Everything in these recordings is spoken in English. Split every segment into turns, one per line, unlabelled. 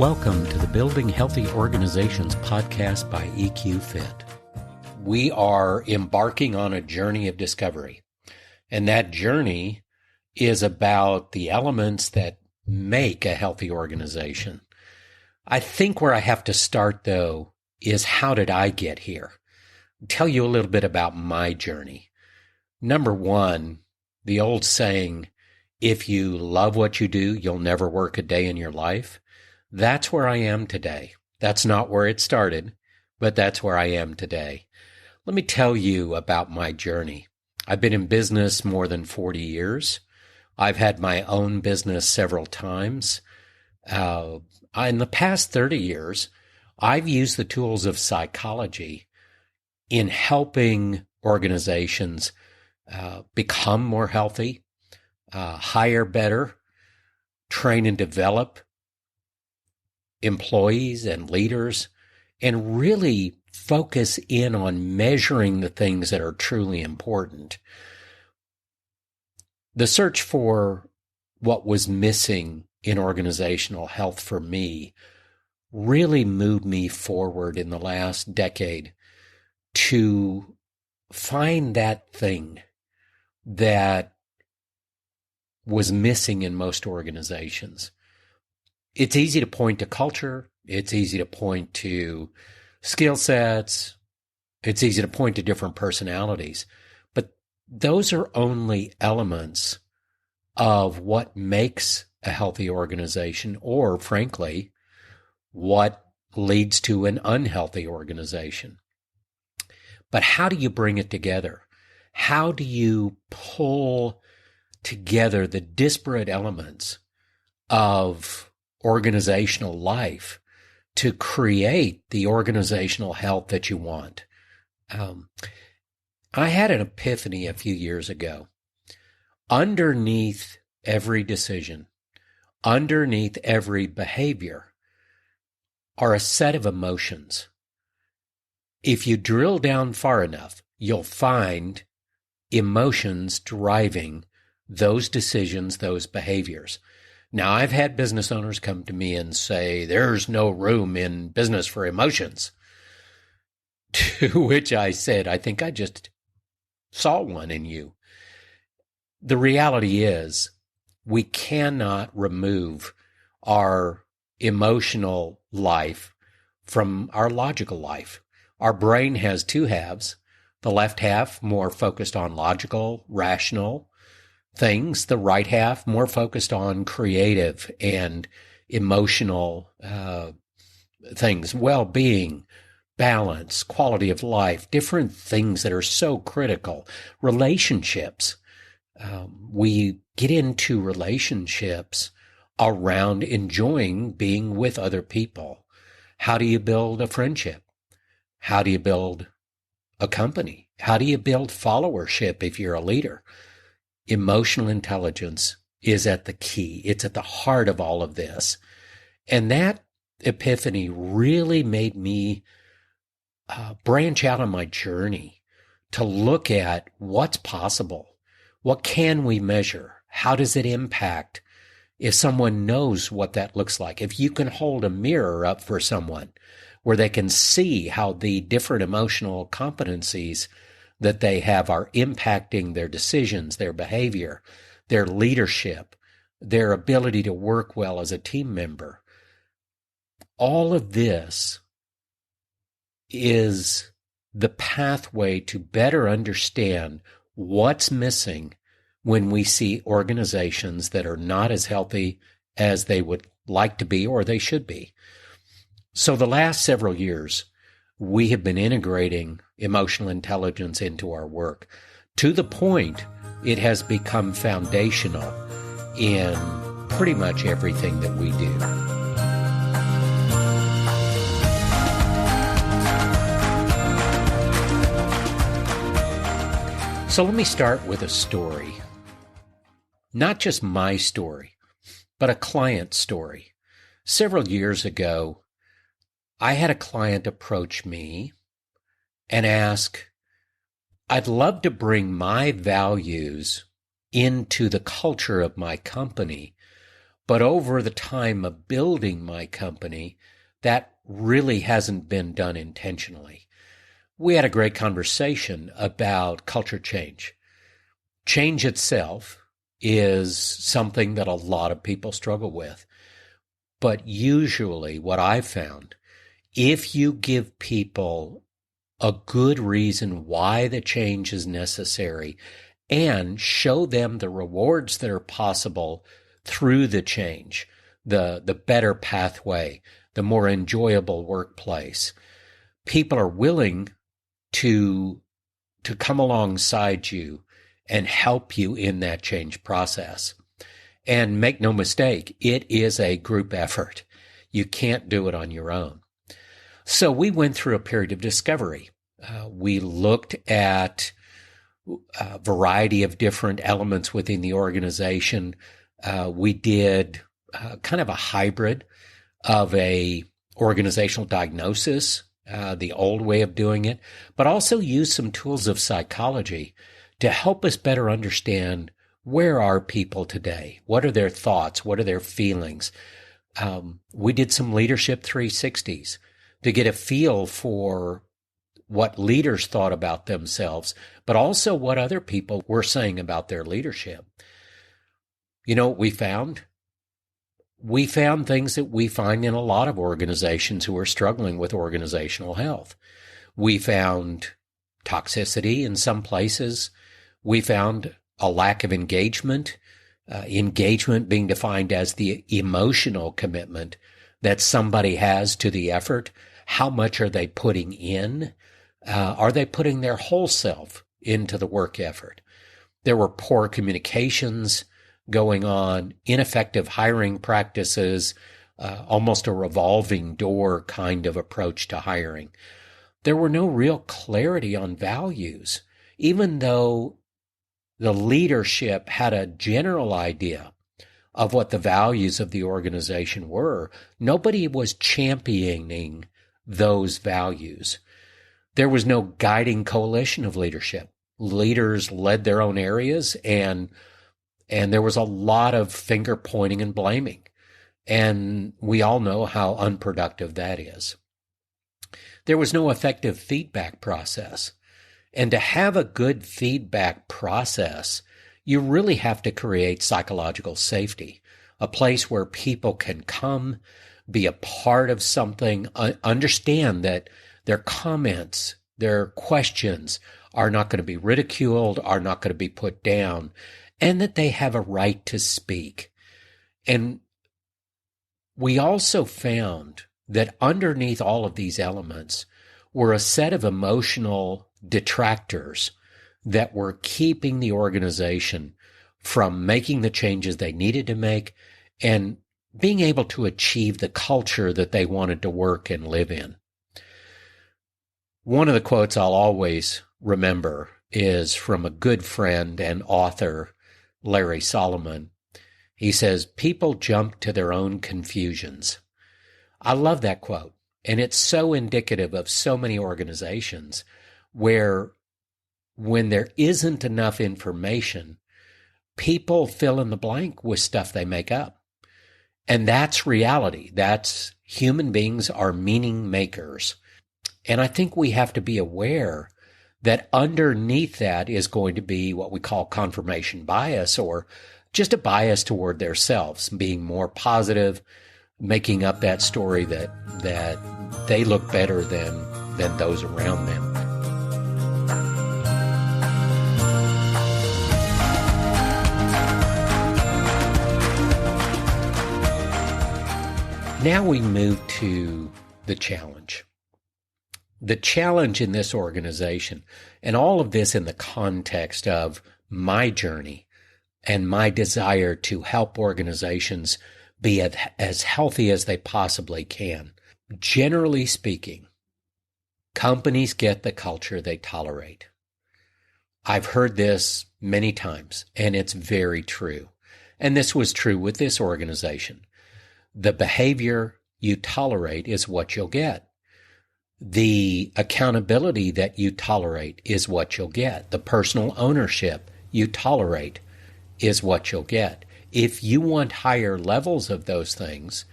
Welcome to the Building Healthy Organizations podcast by EQFIT. We are embarking on a journey of discovery, and that journey is about the elements that make a healthy organization. I think where I have to start, though, is how did I get here? I'll tell you a little bit about my journey. Number one, the old saying, if you love what you do, you'll never work a day in your life. That's where I am today. That's not where it started, but that's where I am today. Let me tell you about my journey. I've been in business more than 40 years. I've had my own business several times. In the past 30 years, I've used the tools of psychology in helping organizations become more healthy, hire better, train and develop employees and leaders, and really focus in on measuring the things that are truly important. The search for what was missing in organizational health for me really moved me forward in the last decade to find that thing that was missing in most organizations. It's easy to point to culture. It's easy to point to skill sets. It's easy to point to different personalities. But those are only elements of what makes a healthy organization, or frankly, what leads to an unhealthy organization. But how do you bring it together? How do you pull together the disparate elements of organizational life to create the organizational health that you want? I had an epiphany a few years ago. Underneath every decision, underneath every behavior, are a set of emotions. If you drill down far enough, you'll find emotions driving those decisions, those behaviors. Now, I've had business owners come to me and say, there's no room in business for emotions. To which I said, I think I just saw one in you. The reality is, we cannot remove our emotional life from our logical life. Our brain has two halves. The left half more focused on logical, rational things, the right half more focused on creative and emotional things, well-being, balance, quality of life, different things that are so critical. Relationships. We get into relationships around enjoying being with other people. How do you build a friendship? How do you build a company? How do you build followership if you're a leader? Emotional intelligence is at the key. It's at the heart of all of this. And that epiphany really made me branch out on my journey to look at what's possible. What can we measure? How does it impact if someone knows what that looks like? If you can hold a mirror up for someone where they can see how the different emotional competencies that they have are impacting their decisions, their behavior, their leadership, their ability to work well as a team member. All of this is the pathway to better understand what's missing when we see organizations that are not as healthy as they would like to be or they should be. So the last several years, we have been integrating emotional intelligence into our work to the point it has become foundational in pretty much everything that we do. So let me start with a story. Not just my story, but a client story. Several years ago, I had a client approach me and ask, I'd love to bring my values into the culture of my company, But over the time of building my company, that really hasn't been done intentionally. We had a great conversation about culture change. Change itself is something that a lot of people struggle with. But usually what I've found, if you give people a good reason why the change is necessary and show them the rewards that are possible through the change, the better pathway, the more enjoyable workplace, people are willing to come alongside you and help you in that change process. And make no mistake, it is a group effort. You can't do it on your own. So we went through a period of discovery. We looked at a variety of different elements within the organization. We did kind of a hybrid of a organizational diagnosis, the old way of doing it, but also used some tools of psychology to help us better understand where are people today? What are their thoughts? What are their feelings? We did some leadership 360s to get a feel for what leaders thought about themselves, but also what other people were saying about their leadership. You know what we found? We found things that we find in a lot of organizations who are struggling with organizational health. We found toxicity in some places. We found a lack of engagement, engagement being defined as the emotional commitment that somebody has to the effort. How much are they putting in? Are they putting their whole self into the work effort? There were poor communications going on, ineffective hiring practices, almost a revolving door kind of approach to hiring. There were no real clarity on values, even though the leadership had a general idea of what the values of the organization were. Nobody was championing those values. There was no guiding coalition of leadership. Leaders led their own areas, and there was a lot of finger pointing and blaming. And we all know how unproductive that is. There was no effective feedback process. And to have a good feedback process, you really have to create psychological safety, a place where people can come, be a part of something, understand that their comments, their questions are not going to be ridiculed, are not going to be put down, and that they have a right to speak. And we also found that underneath all of these elements were a set of emotional detractors that were keeping the organization from making the changes they needed to make and being able to achieve the culture that they wanted to work and live in. One of the quotes I'll always remember is from a good friend and author, Larry Solomon. He says, "People jump to their own confusions." I love that quote. And it's so indicative of so many organizations where when there isn't enough information, people fill in the blank with stuff they make up. And that's reality. That's human beings are meaning makers. And I think we have to be aware that underneath that is going to be what we call confirmation bias, or just a bias toward themselves, being more positive, making up that story that they look better than those around them. Now we move to the challenge. The challenge in this organization, and all of this in the context of my journey and my desire to help organizations be as healthy as they possibly can. Generally speaking, companies get the culture they tolerate. I've heard this many times, and it's very true. And this was true with this organization. The behavior you tolerate is what you'll get. The accountability that you tolerate is what you'll get. The personal ownership you tolerate is what you'll get. If you want higher levels of those things,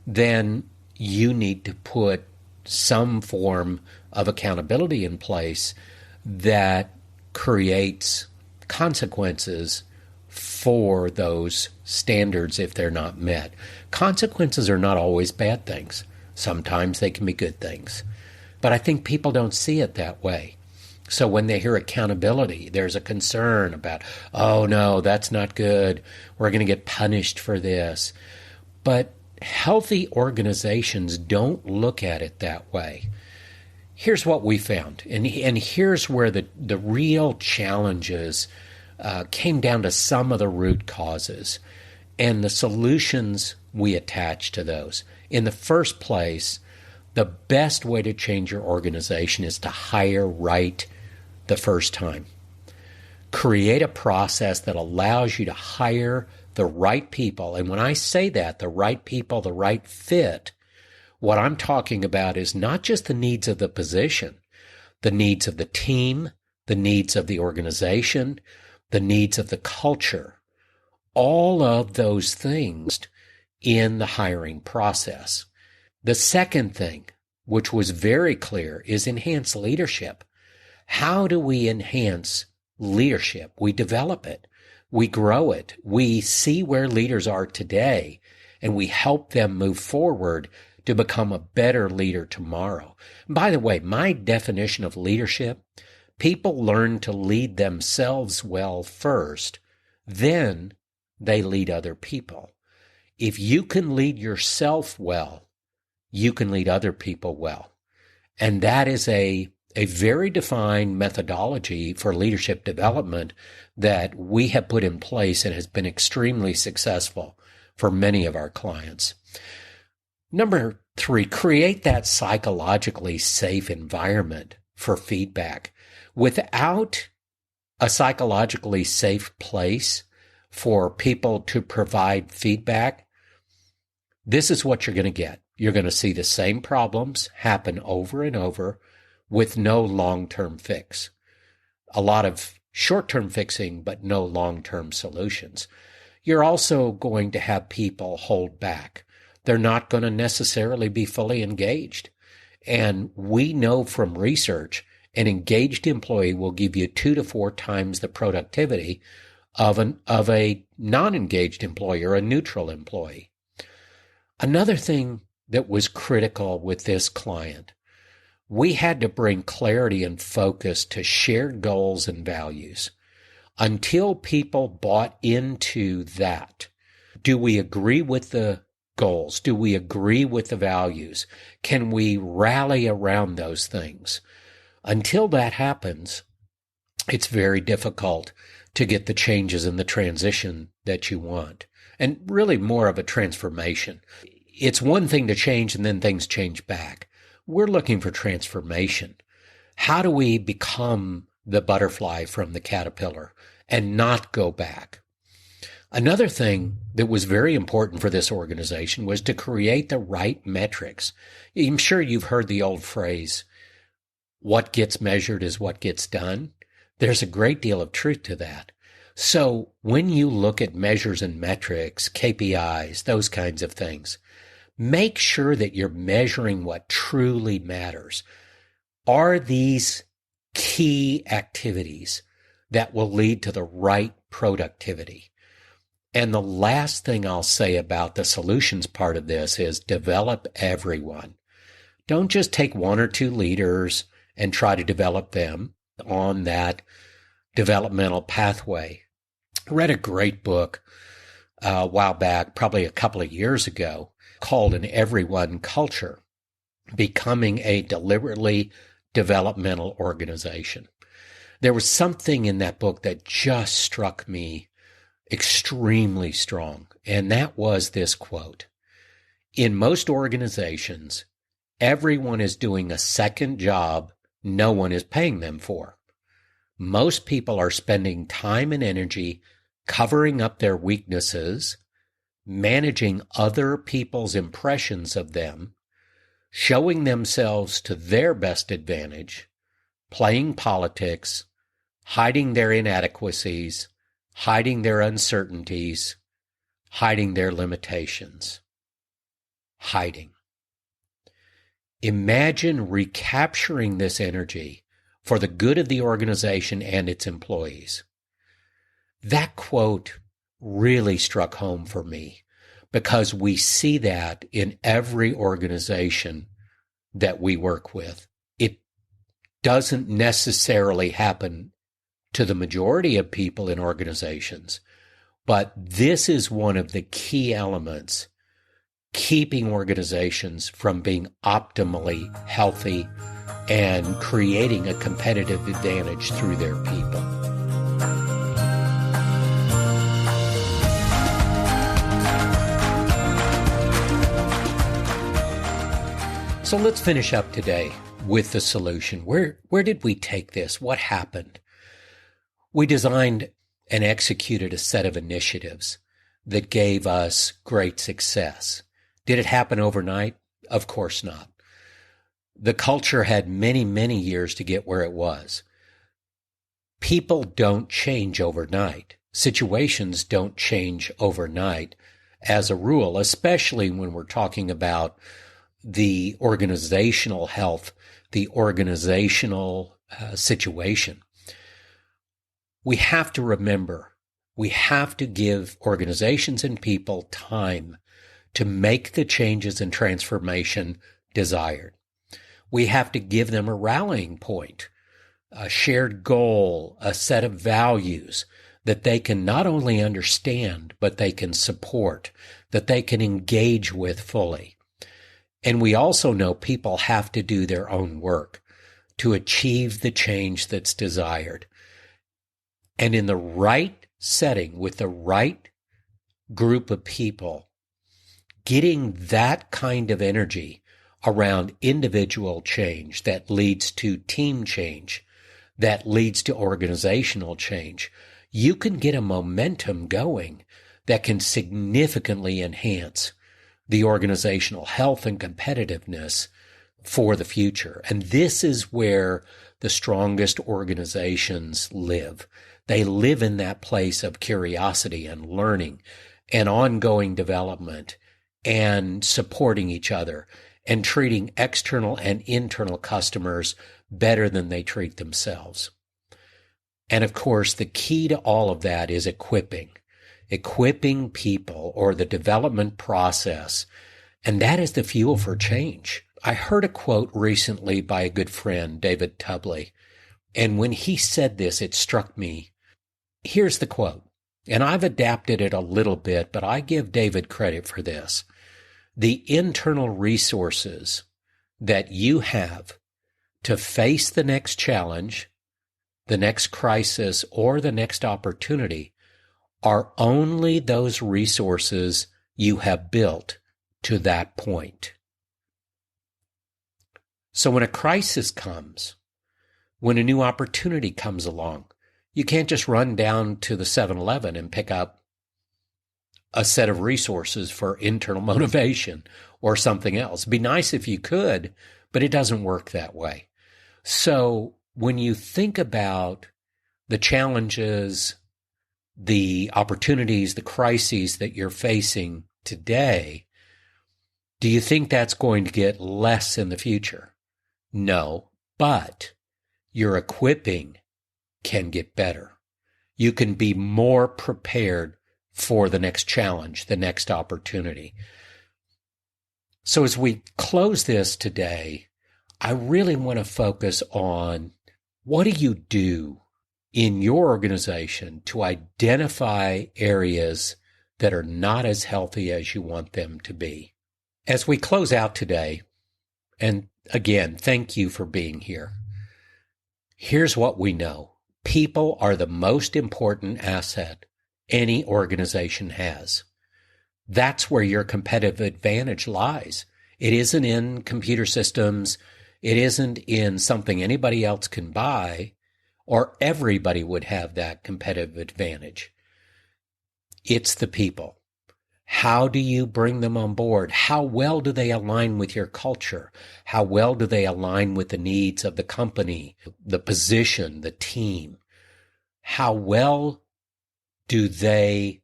then you need to put some form of accountability in place that creates consequences for those standards if they're not met. Consequences are not always bad things. Sometimes they can be good things. But I think people don't see it that way. So when they hear accountability, there's a concern about, oh no, that's not good. We're going to get punished for this. But healthy organizations don't look at it that way. Here's what we found, and here's where the real challenges came down to some of the root causes and the solutions we attach to those. In the first place, the best way to change your organization is to hire right the first time. Create a process that allows you to hire the right people. And when I say that, the right people, the right fit, what I'm talking about is not just the needs of the position, the needs of the team, the needs of the organization, the needs of the culture, all of those things in the hiring process. The second thing, which was very clear, is enhance leadership. How do we enhance leadership? We develop it. We grow it. We see where leaders are today, and we help them move forward to become a better leader tomorrow. By the way, my definition of leadership, people learn to lead themselves well first, then they lead other people. If you can lead yourself well, you can lead other people well. And that is a very defined methodology for leadership development that we have put in place and has been extremely successful for many of our clients. Number 3, create that psychologically safe environment for feedback. Without a psychologically safe place for people to provide feedback, this is what you're going to get. You're going to see the same problems happen over and over with no long-term fix. A lot of short-term fixing, but no long-term solutions. You're also going to have people hold back. They're not going to necessarily be fully engaged. And we know from research, an engaged employee will give you 2 to 4 times the productivity of a non-engaged employee or a neutral employee. Another thing that was critical with this client, we had to bring clarity and focus to shared goals and values. Until people bought into that, do we agree with the goals? Do we agree with the values? Can we rally around those things? Until that happens, it's very difficult to get the changes and the transition that you want, and really more of a transformation. It's one thing to change and then things change back. We're looking for transformation. How do we become the butterfly from the caterpillar and not go back? Another thing that was very important for this organization was to create the right metrics. I'm sure you've heard the old phrase, what gets measured is what gets done. There's a great deal of truth to that. So when you look at measures and metrics, KPIs, those kinds of things, make sure that you're measuring what truly matters. Are these key activities that will lead to the right productivity? And the last thing I'll say about the solutions part of this is develop everyone. Don't just take 1 or 2 leaders and try to develop them on that developmental pathway. I read a great book a while back, probably a couple of years ago, called An Everyone Culture, Becoming a Deliberately Developmental Organization. There was something in that book that just struck me extremely strong, and that was this quote. In most organizations, everyone is doing a second job no one is paying them for. Most people are spending time and energy covering up their weaknesses, managing other people's impressions of them, showing themselves to their best advantage, playing politics, hiding their inadequacies, hiding their uncertainties, hiding their limitations. Hiding. Imagine recapturing this energy for the good of the organization and its employees. That quote really struck home for me because we see that in every organization that we work with. It doesn't necessarily happen to the majority of people in organizations, but this is one of the key elements keeping organizations from being optimally healthy and creating a competitive advantage through their people. So let's finish up today with the solution. Where did we take this? What happened? We designed and executed a set of initiatives that gave us great success. Did it happen overnight? Of course not. The culture had many, many years to get where it was. People don't change overnight. Situations don't change overnight as a rule, especially when we're talking about the organizational health, the organizational situation. We have to remember, we have to give organizations and people time to make the changes and transformation desired. We have to give them a rallying point, a shared goal, a set of values that they can not only understand, but they can support, that they can engage with fully. And we also know people have to do their own work to achieve the change that's desired. And in the right setting, with the right group of people, getting that kind of energy around individual change that leads to team change, that leads to organizational change, you can get a momentum going that can significantly enhance the organizational health and competitiveness for the future. And this is where the strongest organizations live. They live in that place of curiosity and learning and ongoing development and supporting each other and treating external and internal customers better than they treat themselves. And of course, the key to all of that is equipping people or the development process. And that is the fuel for change. I heard a quote recently by a good friend, David Tubley. And when he said this, it struck me. Here's the quote. And I've adapted it a little bit, but I give David credit for this. The internal resources that you have to face the next challenge, the next crisis, or the next opportunity are only those resources you have built to that point. So when a crisis comes, when a new opportunity comes along, you can't just run down to the 7-Eleven and pick up a set of resources for internal motivation or something else. It'd be nice if you could, but it doesn't work that way. So when you think about the challenges, the opportunities, the crises that you're facing today, do you think that's going to get less in the future? No, but your equipping can get better. You can be more prepared for the next challenge, the next opportunity. So as we close this today, I really want to focus on what do you do in your organization to identify areas that are not as healthy as you want them to be. As we close out today, and again, thank you for being here. Here's what we know. People are the most important asset any organization has. That's where your competitive advantage lies. It isn't in computer systems. It isn't in something anybody else can buy, or everybody would have that competitive advantage. It's the people. How do you bring them on board? How well do they align with your culture? How well do they align with the needs of the company, the position, the team? How well do they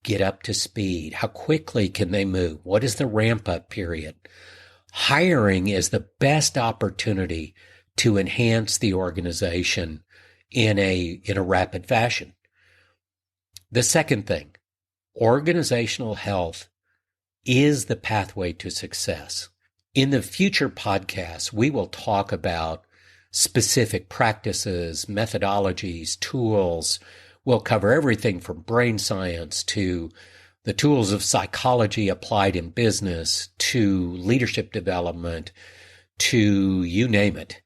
get up to speed? How quickly can they move? What is the ramp-up period? Hiring is the best opportunity to enhance the organization in a rapid fashion. The second thing, organizational health is the pathway to success. In the future podcasts, we will talk about specific practices, methodologies, tools. We'll cover everything from brain science to the tools of psychology applied in business to leadership development to you name it.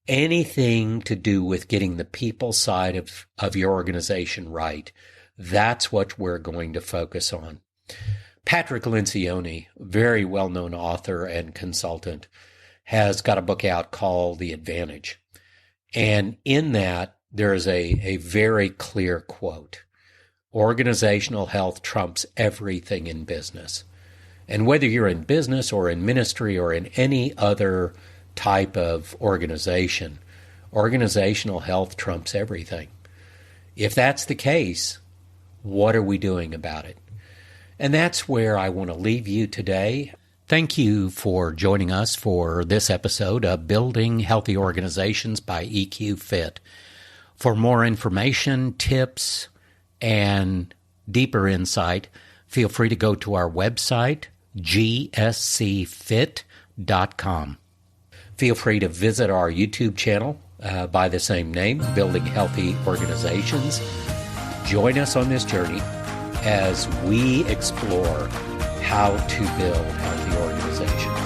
Anything to do with getting the people side of your organization right. That's what we're going to focus on. Patrick Lencioni, very well-known author and consultant, has got a book out called The Advantage. And in that, there's a very clear quote. Organizational health trumps everything in business. And whether you're in business or in ministry or in any other type of organization, organizational health trumps everything. If that's the case, what are we doing about it? And that's where I want to leave you today. Thank you for joining us for this episode of Building Healthy Organizations by EQFIT. For more information, tips, and deeper insight, feel free to go to our website, gscfit.com. Feel free to visit our YouTube channel by the same name, Building Healthy Organizations. Join us on this journey as we explore how to build healthy organizations.